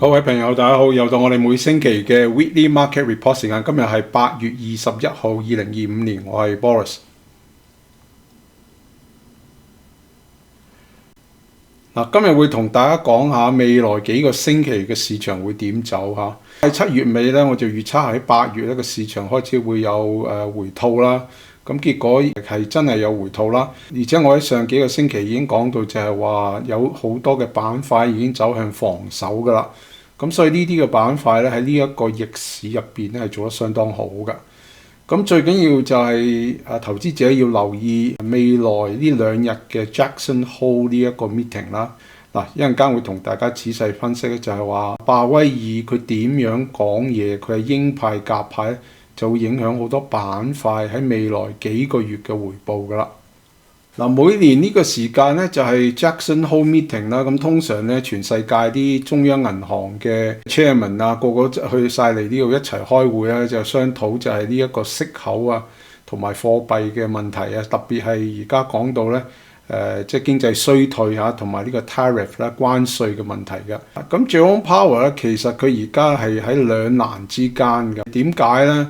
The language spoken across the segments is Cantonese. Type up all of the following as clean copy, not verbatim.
各位朋友，大家好！又到我哋每星期嘅 Weekly Market Report 時間。今日係8月21號，2025年。我係 Boris。今日會同大家講下未來幾個星期嘅市場會點走嚇。喺7月尾咧，我就預測喺8月呢個市場開始會有回吐啦。咁結果係真係有回吐啦，而且我喺上幾個星期已經講到，就係話有好多嘅板塊已經走向防守㗎啦。咁所以呢啲嘅板塊咧喺呢一個逆市入邊咧係做得相當好㗎。咁最緊要就係投資者要留意未來呢2日嘅 Jackson Hole 呢一個 meeting 啦。一陣間會同大家仔細分析咧，就係話鮑威爾佢點樣講嘢，佢係鷹派鴿派就會影響好多板塊喺未來幾個月嘅回報㗎啦。每年呢個時間咧就係 Jackson Hole meeting 啦。咁通常咧全世界啲中央銀行嘅 chairman 個個去晒嚟呢度一齊開會啦，就商討就係呢一個息口同埋貨幣嘅問題啊。特別係而家講到咧即係經濟衰退同埋呢個 tariff 啦關稅嘅問題嘅。咁 Jerome Powell 咧其實佢而家係喺兩難之間嘅。點解咧？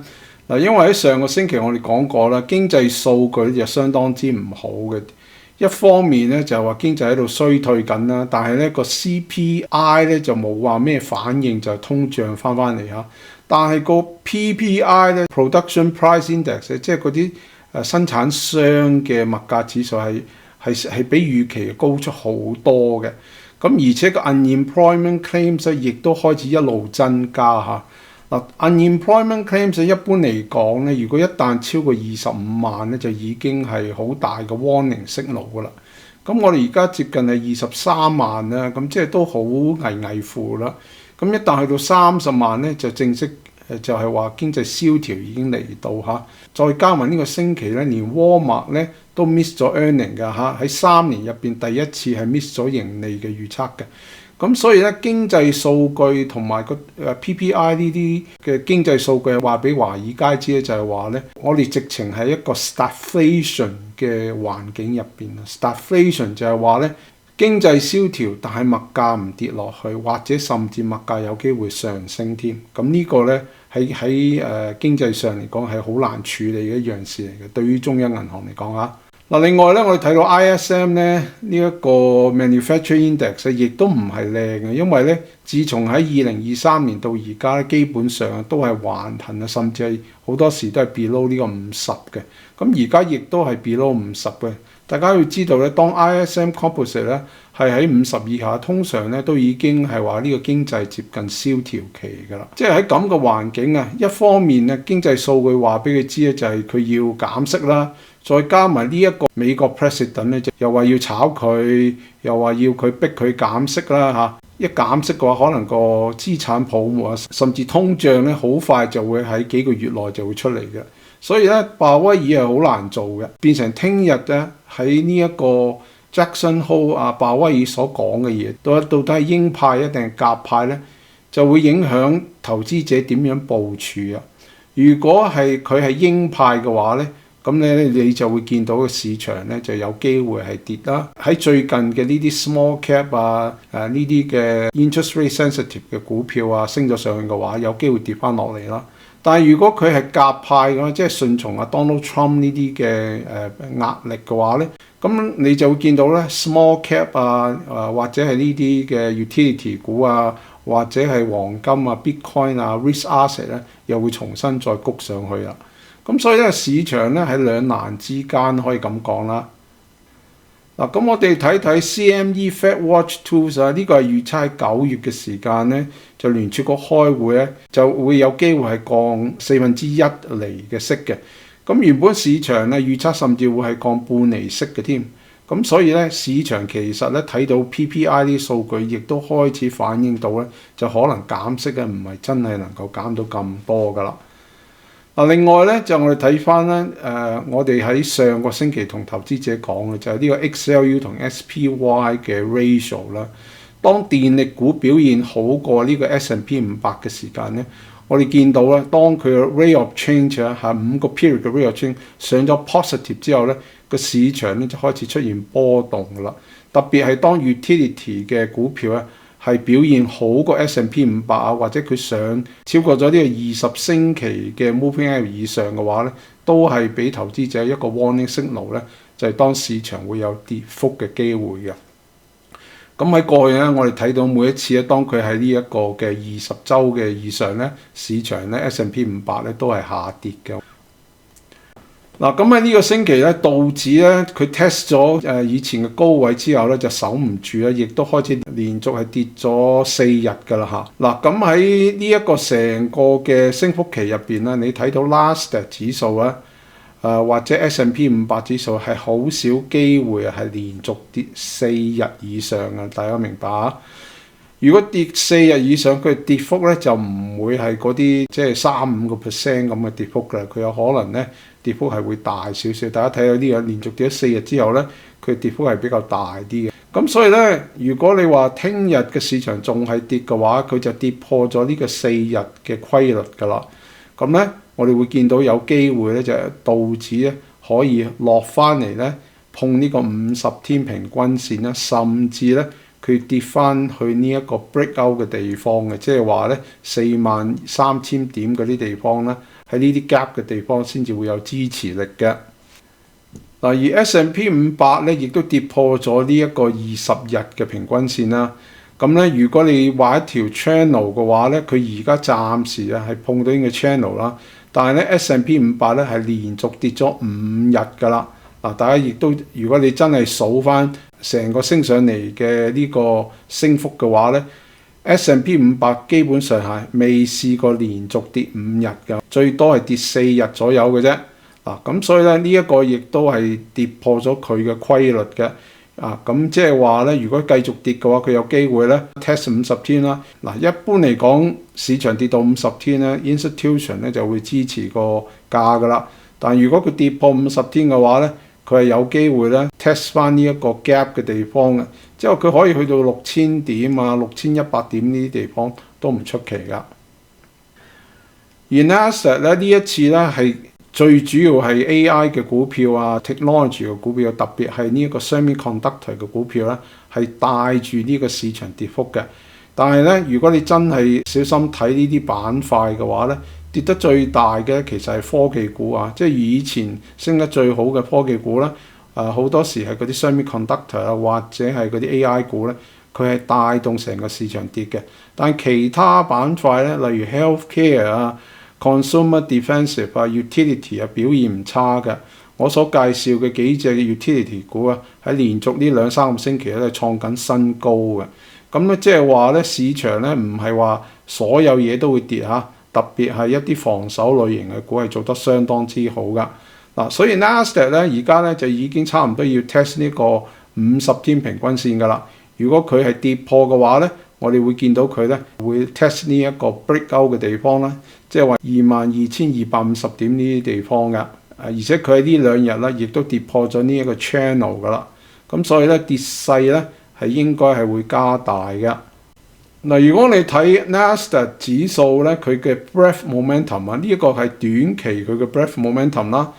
因為喺上個星期我哋講過啦，經濟數據就相當之唔好嘅。一方面咧就係話經濟喺度衰退緊啦，但係咧個 CPI 咧就冇話咩反應，就係通脹翻嚟嚇。但係個 PPI 咧 Production Price Index 即係嗰啲生產商嘅物價指數係比預期高出好多嘅。咁而且個 unemployment claims 亦都開始一路增加嚇。unemployment claims 一般嚟講咧，如果一旦超過25萬咧，就已經係好大嘅 warning signal 㗎啦。咁我哋而家接近係23萬啦，咁即係都好危乎啦。咁一旦去到30萬咧，就正式就係話經濟蕭條已經嚟到嚇。再加埋呢個星期咧，連 Walmart 咧都 miss 咗 earning 㗎嚇，喺3年入邊第一次係 miss 咗盈利嘅預測嘅。咁所以咧經濟數據同埋個PPI 呢啲嘅經濟數據話俾華爾街知咧，就係話咧我哋直情係一個 stagflation 嘅環境入邊啊。stagflation 就係話咧經濟蕭條，但係物價唔跌落去，或者甚至物價有機會上升添。咁呢個咧喺經濟上嚟講係好難處理嘅一樣事嚟嘅，對於中央銀行嚟講嚇。另外咧，我哋睇到 ISM 咧呢一個 manufacturing index 亦都唔係靚嘅，因為咧自從喺2023年到而家咧，基本上都係橫行啊，甚至係好多時都係 below 呢個50嘅。咁而家亦都係 below 50嘅。大家要知道咧，當 ISM composite 咧係喺50以下，通常咧都已經係話呢個經濟接近蕭條期㗎啦。即係喺咁嘅環境啊，一方面咧經濟數據話俾佢知咧，就係佢要減息啦。再加埋呢一個美國 president 咧，又話要炒佢，又話要佢逼佢減息啦嚇。一減息嘅話，可能個資產泡沫啊，甚至通脹咧，好快就會喺幾個月內就會出嚟嘅。所以咧，鮑威爾係好難做嘅。變成聽日咧喺呢一個 Jackson Hole 鮑威爾所講嘅嘢，到底係鷹派一定係鴿派咧，就會影響投資者點樣部署啊。如果係佢係鷹派嘅話咧，咁咧你就會見到個市場咧就有機會係跌啦。喺最近嘅呢啲 small cap 呢啲嘅 interest rate sensitive 嘅股票升咗上去嘅話，有機會跌翻落嚟啦。但係如果佢係鴿派嘅話，即係順從Donald Trump 呢啲嘅壓力嘅話咧，咁你就會見到咧 small cap 或者係呢啲嘅 utility 股或者係黃金Bitcoin risk asset 咧，又會重新再谷上去啦。咁所以咧市場咧喺兩難之間，可以咁講啦。咁我哋睇睇 CME Fed Watch Tools 呢個係預測喺9月嘅時間咧，就聯儲局開會咧就會有機會係降1/4厘嘅息嘅。咁原本市場咧預測甚至會係降半厘息嘅添。咁所以咧市場其實咧睇到 PPI 啲數據，亦都開始反映到咧就可能減息嘅唔係真係能夠減到咁多㗎啦。另外咧就我哋睇翻咧我哋喺上個星期同投資者講嘅就係呢個 XLU 同 SPY 嘅 ratio 啦。當電力股表現好過呢個 S&P 500嘅時間咧，我哋見到咧當佢嘅 rate of change 5個 period 嘅 rate of change 上咗 positive 之後咧，個市場咧就開始出現波動㗎啦。特別係當 utility 嘅股票咧係表現好過 S&P 500啊，或者佢上超過咗呢個20星期嘅 Moving Average 以上嘅話咧，都係俾投資者一個 warning signal 咧，就係當市場會有跌幅嘅機會嘅。咁喺過去咧，我哋睇到每一次咧，當佢喺呢一個嘅20週嘅以上咧，市場咧 S&P 500咧都係下跌嘅。嗱，咁喺呢個星期咧，道指咧佢 test 咗以前嘅高位之後咧，就守唔住啦，亦都開始連續係跌咗4日㗎啦嚇。嗱，咁喺呢一個成個嘅升幅期入邊咧，你睇到 Nasdaq 指數咧，或者 S&P 500指數係好少機會係連續跌4日以上嘅，大家明白啊？如果跌4日以上，佢跌幅咧就唔會係嗰啲即係3-5% 咁嘅跌幅㗎，佢有可能咧跌幅係會大少少。大家睇到呢個連續跌咗4日之後咧，佢跌幅係比較大啲嘅。咁所以咧，如果你話聽日嘅市場仲係跌嘅話，佢就跌破咗呢個4日嘅規律㗎啦。咁咧，我哋會見到有機會咧，就係道指咧可以落翻嚟咧碰呢個50天平均線啦，甚至咧佢跌翻去呢一個 breakout 嘅地方嘅，即係話咧43000點嗰啲地方咧，喺呢啲 gap 嘅地方先至會有支持力嘅。嗱，而 S&P 500咧亦都跌破咗呢一個20日嘅平均線啦。咁咧，如果你畫一條 channel 嘅話咧，佢而家暫時啊係碰到呢個 channel 啦，但係咧 S&P 500咧係連續跌咗5日㗎啦。嗱，大家亦都如果你真係數翻成個升上嚟嘅呢個升幅嘅話咧 ，S&P 500基本上係未試過連續跌5日㗎，最多係跌4日左右嘅啫。嗱，咁所以咧呢一個亦都係跌破咗佢嘅規律嘅。咁即係話咧，如果繼續跌嘅話，佢有機會咧 test 50天啦。嗱，一般嚟講，市場跌到50天咧 ，institution 咧就會支持個價㗎啦。但如果佢跌破50天嘅話咧，佢係有機會咧 test 翻呢一個 gap 嘅地方嘅，之後佢可以去到6000點啊、6100點呢啲地方都唔出奇㗎。而 Nasdaq 咧呢一次咧係最主要係 AI 嘅股票啊 ，technology 嘅股票，特別係呢一個 semiconductor 嘅股票咧，係帶住呢個市場跌幅嘅。但係咧，如果你真係小心睇呢啲板塊嘅話咧，跌得最大嘅其實係科技股啊，即係以前升得最好嘅科技股啦。好多時係嗰啲 semiconductor 啊，或者係嗰啲 AI 股咧，佢係帶動成個市場跌嘅。但係其他板塊咧，例如 healthcare 啊、consumer defensive 啊、utility 啊，表現唔差嘅。我所介紹嘅幾隻嘅 utility 股啊，喺連續呢2-3個星期咧創緊新高嘅。咁咧即係話咧，市場咧唔係話所有嘢都會跌嚇，特別係一啲防守類型嘅股係做得相當之好噶。嗱，所以 Nasdaq 咧而家咧就已經差唔多要 test 呢個50天平均線噶啦。如果佢係跌破嘅話咧，我哋會見到佢咧會 test 呢一個 breakout 嘅地方啦，即係話22,250點呢啲地方㗎。而且佢喺呢2日咧亦都跌破咗呢一個 channel 噶啦。咁所以咧跌勢咧係應該係會加大嘅。嗱，如果你睇 Nasdaq 指數咧，佢嘅 breadth momentum 啊，呢一個係短期佢嘅 breadth momentum 啦，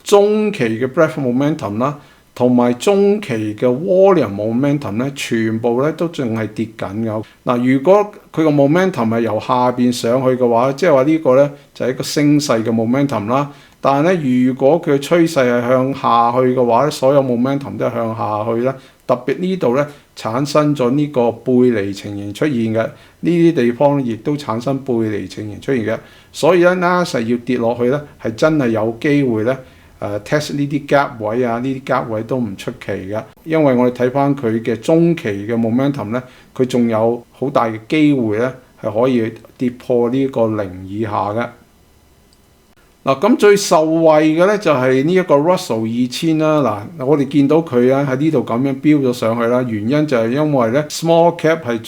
中期嘅 breadth momentum 啦，同埋中期嘅 volume momentum 咧，全部咧都仲係跌緊嘅。嗱，如果佢個 momentum 係由下邊上去嘅話，即係話呢個咧就係一個升勢嘅 momentum 啦。但係咧，如果佢嘅趨勢係向下去嘅話咧，所有 momentum 都係向下去咧。特別呢度咧產生咗呢個背離情形出現嘅，呢啲地方亦都產生背離情形出現嘅。所以咧 Nasdaq 要跌落去咧，係真係有機會咧test 呢啲 gap 位啊，呢啲 gap 位都唔出奇嘅。因為我哋睇翻佢嘅中期嘅 momentum 咧，佢仲有好大嘅機會咧係可以跌破呢個0以下嘅。嗱，咁最受惠嘅咧就係呢一個 Russell 2000啦。嗱，我哋見到佢喺呢度咁樣飆咗上去啦，原因就係因為咧 small cap 係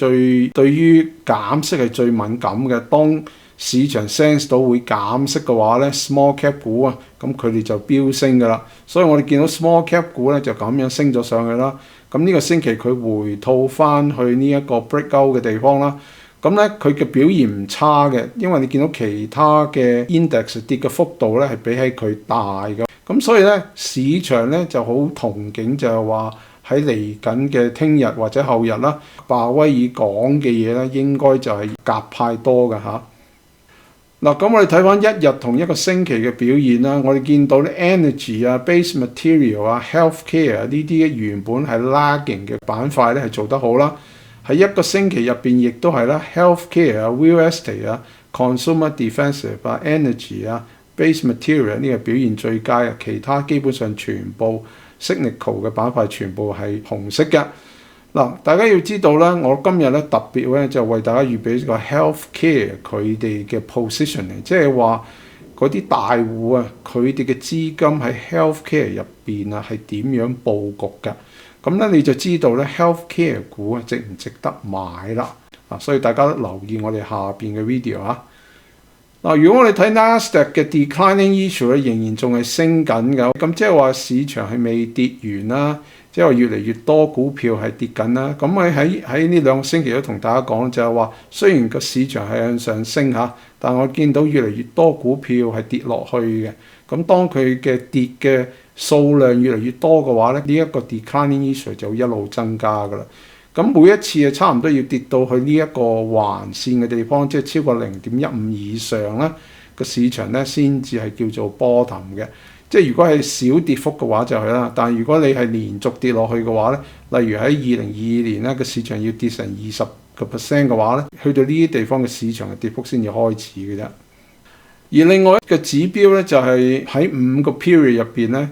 對於減息係最敏感嘅。當市場 sense 到會減息嘅話咧 ，small cap 股啊，咁佢哋就飆升㗎啦。所以我哋見到 small cap 股咧就咁樣升咗上去啦。咁呢個星期佢回吐翻去呢一個 breakout 嘅地方啦。咁咧佢嘅表現唔差嘅，因為你見到其他嘅 index 跌嘅幅度咧係比起佢大嘅，咁所以咧市場咧就好憧憬就係話喺嚟緊嘅聽日或者後日啦，鮑威爾講嘅嘢咧，應該就係鴿派多嘅嚇。嗱，咁我哋睇翻一日同一個星期嘅表現啦，我哋見到咧 energy 啊、base material 啊、healthcare 呢啲原本係 lagging 嘅板塊咧係做得好啦。喺一個星期入邊亦都係啦 ，healthcare 啊、real estate 啊、consumer defensive 啊、energy 啊、base material 呢個表現最佳啊，其他基本上全部 cyclical 嘅板塊全部係紅色嘅。嗱，大家要知道咧，我今日咧特別咧就為大家預備個 healthcare 佢哋嘅 positioning， 即係話嗰啲大戶啊，佢哋嘅資金喺 healthcare 入邊啊係點樣佈局嘅？咁咧你就知道咧 healthcare 股啊值唔值得買啦。所以大家留意我哋下邊嘅 video 啊。嗱，如果我哋睇 Nasdaq 嘅 declining issue 咧，仍然仲係升緊嘅，咁即係話市場係未跌完啦，即係話越嚟越多股票係跌緊啦。咁我喺呢兩個星期都同大家講，就係話雖然個市場係向上升嚇，但我見到越嚟越多股票係跌落去嘅。咁當佢嘅跌嘅數量越嚟越多嘅話咧，呢一個 declining issue 就會一路增加噶啦。咁每一次啊，差唔多要跌到去呢一個橫線嘅地方，即係超過0.15以上啦，個市場咧先至係叫做 bottom 嘅。即係如果係小跌幅嘅話就係啦，但係如果你係連續跌落去嘅話咧，例如喺2022年咧個市場要跌成20% 嘅話咧，去到呢啲地方嘅市場嘅跌幅先至開始嘅啫。而另外一個指標咧就係喺5個 period 入邊咧，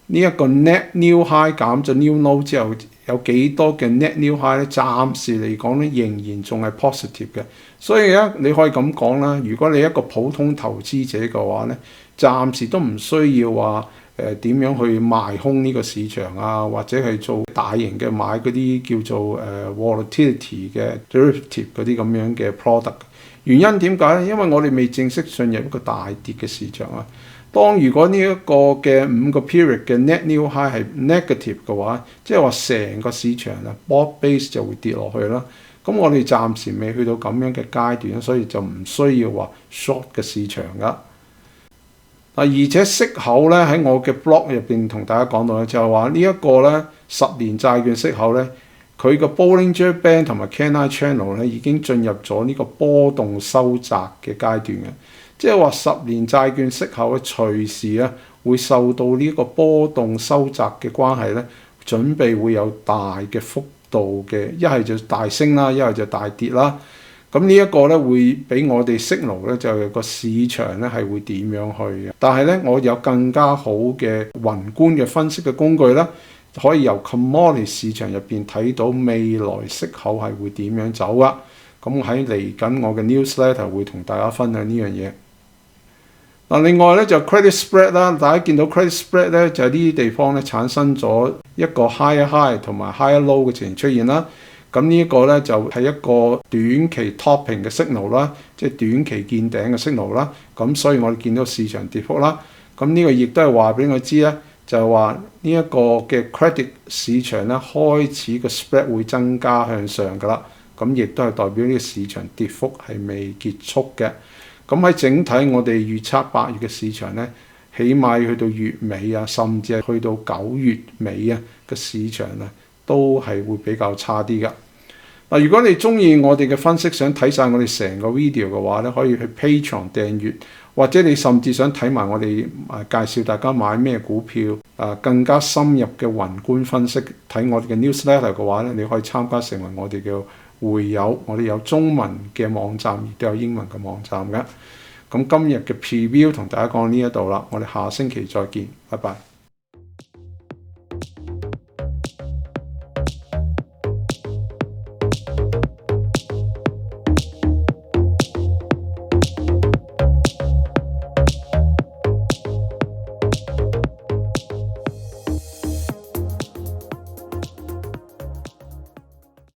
呢一個 net new high 減咗 new low 之後，有幾多嘅 net new high 咧？暫時嚟講咧，仍然仲係 positive 嘅。所以咧，你可以咁講啦。如果你一個普通投資者嘅話咧，暫時都唔需要話點樣去賣空呢個市場啊，或者係做大型嘅買嗰啲叫做volatility 嘅 derivative 嗰啲咁樣嘅 product。原因點解咧？因為我哋未正式進入一個大跌嘅市場啊。當如果呢一個嘅5個 period 嘅 net new high 係 negative 嘅話，即係話成個市場啊 broad base 就會跌落去啦。咁我哋暫時未去到咁樣嘅階段，所以就唔需要話 short 嘅市場噶。而且息口咧喺我嘅 blog 入邊同大家講到咧，就係話呢一個咧10年債券息口咧，佢個 Bollinger Band 同埋 Canine Channel 咧已經進入咗呢個波動收窄嘅階段嘅。即係話10年債券息口咧，隨時啊會受到呢個波動收窄嘅關係咧，準備會有大嘅幅度嘅，一係就大升啦，一係就大跌啦。咁呢一個咧會俾我哋 signal咧，就係個市場咧係會點樣去嘅。但係咧，我有更加好嘅宏觀嘅分析嘅工具啦，可以由 commodity 市場入邊睇到未來息口係會點樣走啊。咁喺嚟緊我嘅 newsletter 會同大家分享呢樣嘢。嗱，另外咧就 credit spread 啦，大家見到 credit spread 咧就係呢啲地方咧產生咗一個 higher high 同埋 higher low 嘅情形出現啦。咁呢一個咧就係一個短期 topping 嘅 signal 啦，即係短期見頂嘅 signal 啦。咁所以我哋見到市場跌幅啦。咁呢個亦都係話俾我知咧，就係話呢一個嘅 credit 市場咧開始個 spread 會增加向上噶啦。咁亦都係代表呢個市場跌幅係未結束嘅。咁喺整體我哋預測8月嘅市場咧，起碼去到月尾啊，甚至係去到9月尾啊嘅市場啊，都係會比較差啲㗎。嗱，如果你中意我哋嘅分析，想睇晒我哋成個 video 嘅話咧，可以去 Patreon 訂閱，或者你甚至想睇埋我哋介紹大家買咩股票更加深入嘅宏觀分析，睇我哋嘅 newsletter 嘅話咧，你可以參加成為我哋嘅會友。我哋有中文嘅網站，亦都有英文嘅網站嘅。咁今日嘅 preview 同大家講呢一度啦，我哋下星期再見，拜拜。